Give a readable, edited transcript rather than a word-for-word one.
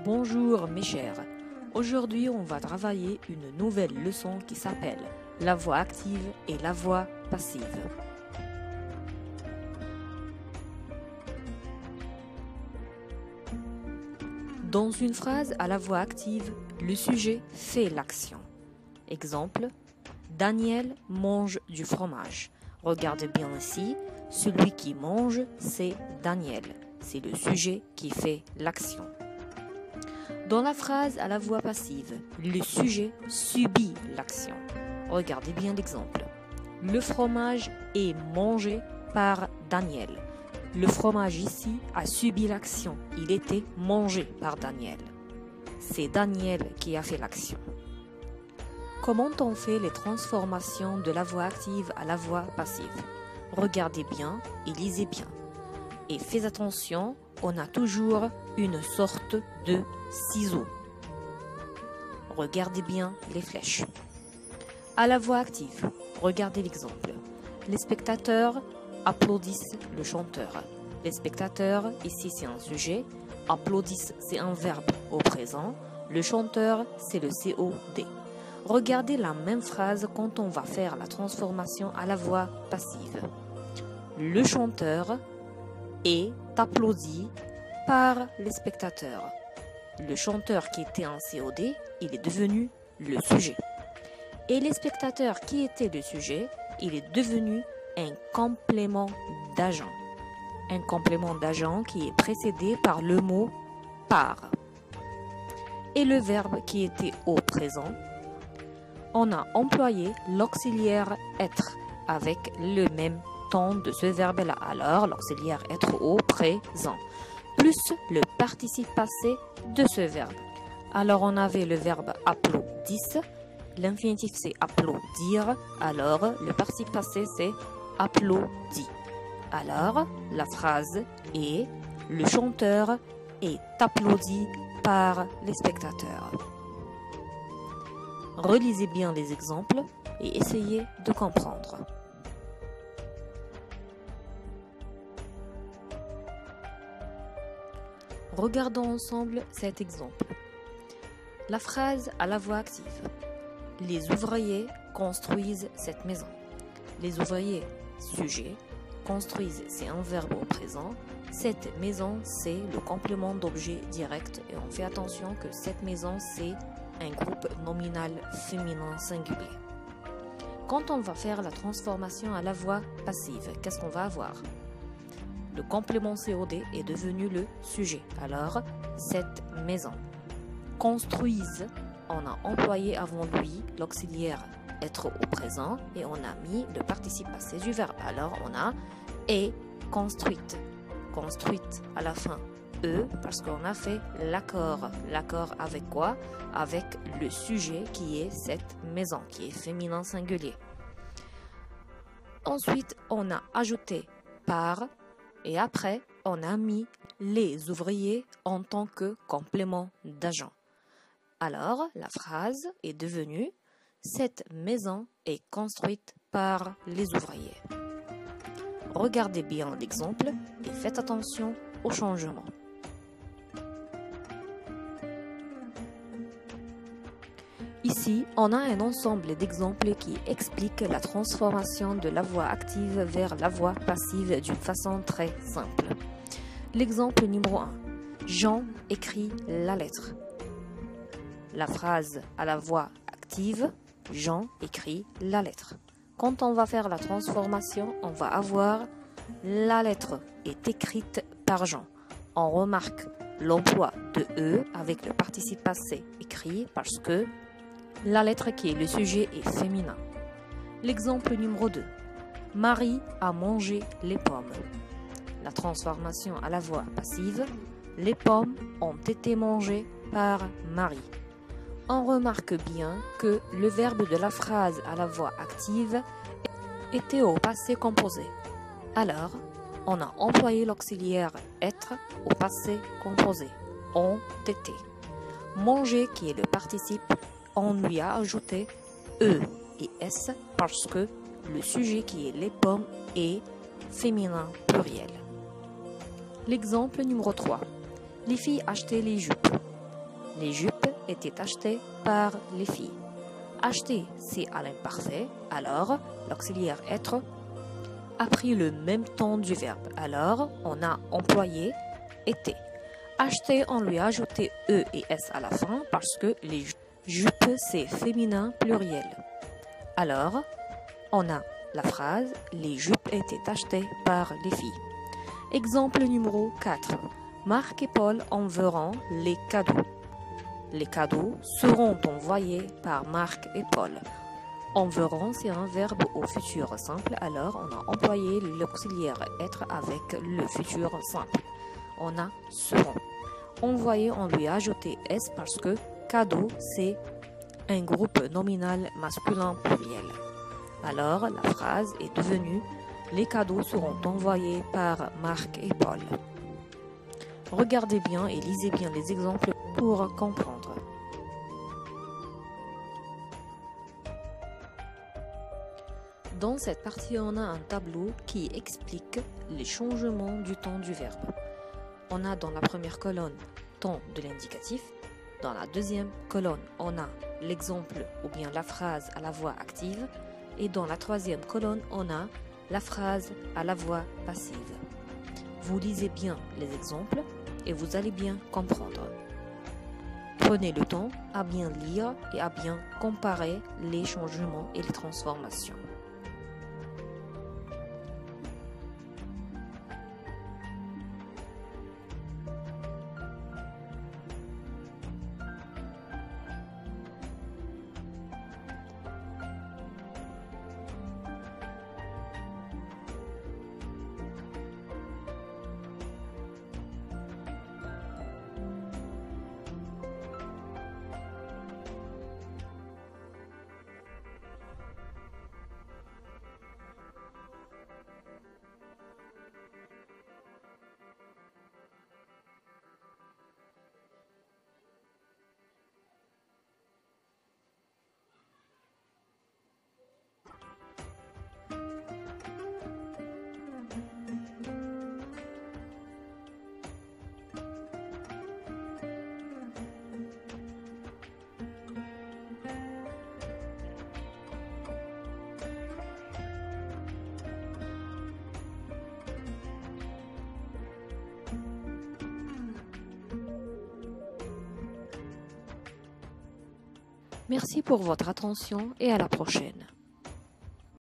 Bonjour mes chers, aujourd'hui on va travailler une nouvelle leçon qui s'appelle la voix active et la voix passive. Dans une phrase à la voix active, le sujet fait l'action. Exemple, Daniel mange du fromage. Regardez bien ici, celui qui mange, c'est Daniel. C'est le sujet qui fait l'action. Dans la phrase à la voix passive, le sujet subit l'action. Regardez bien l'exemple. Le fromage est mangé par Daniel. Le fromage ici a subi l'action. Il était mangé par Daniel. C'est Daniel qui a fait l'action. Comment on fait les transformations de la voix active à la voix passive? Regardez bien et lisez bien. Et faites attention, on a toujours une sorte de ciseau. Regardez bien les flèches. À la voix active, regardez l'exemple. Les spectateurs applaudissent le chanteur. Les spectateurs, ici c'est un sujet. Applaudissent, c'est un verbe au présent. Le chanteur, c'est le COD. Regardez la même phrase quand on va faire la transformation à la voix passive. Le chanteur est applaudi par les spectateurs. Le chanteur qui était un COD, il est devenu le sujet. Et les spectateurs qui étaient le sujet, il est devenu un complément d'agent. Un complément d'agent qui est précédé par le mot par. Et le verbe qui était au présent, on a employé l'auxiliaire être avec le même temps de ce verbe-là. Alors, l'auxiliaire être au présent, plus le participe passé de ce verbe. Alors, on avait le verbe applaudissent, l'infinitif c'est applaudir, alors le participe passé c'est applaudi. Alors, la phrase est le chanteur est applaudi par les spectateurs. Relisez bien les exemples et essayez de comprendre. Regardons ensemble cet exemple. La phrase à la voix active. Les ouvriers construisent cette maison. Les ouvriers, sujet, construisent, c'est un verbe au présent. Cette maison, c'est le complément d'objet direct et on fait attention que cette maison, c'est un groupe nominal féminin singulier. Quand on va faire la transformation à la voix passive, qu'est-ce qu'on va avoir? Le complément COD est devenu le sujet. Alors, cette maison. Construisent, on a employé avant lui l'auxiliaire être au présent et on a mis le participe passé du verbe. Alors, on a est construite. Construite à la fin. Parce qu'on a fait l'accord. L'accord avec quoi? Avec le sujet qui est cette maison, qui est féminin singulier. Ensuite, on a ajouté par et après, on a mis les ouvriers en tant que complément d'agent. Alors, la phrase est devenue cette maison est construite par les ouvriers. Regardez bien l'exemple et faites attention au changement. Ici, on a un ensemble d'exemples qui expliquent la transformation de la voix active vers la voix passive d'une façon très simple. L'exemple numéro 1. Jean écrit la lettre. La phrase à la voix active, Jean écrit la lettre. Quand on va faire la transformation, on va avoir la lettre est écrite par Jean. On remarque l'emploi de avec le participe passé écrit parce que la lettre qui est le sujet est féminin. L'exemple numéro 2. Marie a mangé les pommes. La transformation à la voix passive. Les pommes ont été mangées par Marie. On remarque bien que le verbe de la phrase à la voix active était au passé composé. Alors, on a employé l'auxiliaire être au passé composé. Ont été. Manger qui est le participe, on lui a ajouté E et S parce que le sujet qui est les pommes est féminin pluriel. L'exemple numéro 3. Les filles achetaient les jupes. Les jupes étaient achetées par les filles. Acheter, c'est à l'imparfait, alors l'auxiliaire être a pris le même temps du verbe. Alors, on a employé été. Acheter, on lui a ajouté E et S à la fin parce que les jupes, c'est féminin pluriel. Alors, on a la phrase « Les jupes étaient achetées par les filles ». Exemple numéro 4. Marc et Paul enverront les cadeaux. Les cadeaux seront envoyés par Marc et Paul. Enverront, c'est un verbe au futur simple, alors on a employé l'auxiliaire être avec le futur simple. On a seront. Envoyer, on lui a ajouté S parce que cadeau, c'est un groupe nominal masculin pluriel. Alors, la phrase est devenue « Les cadeaux seront envoyés par Marc et Paul ». Regardez bien et lisez bien les exemples pour comprendre. Dans cette partie, on a un tableau qui explique les changements du temps du verbe. On a dans la première colonne temps de l'indicatif. Dans la deuxième colonne, on a l'exemple ou bien la phrase à la voix active. Et dans la troisième colonne, on a la phrase à la voix passive. Vous lisez bien les exemples et vous allez bien comprendre. Prenez le temps à bien lire et à bien comparer les changements et les transformations. Merci pour votre attention et à la prochaine.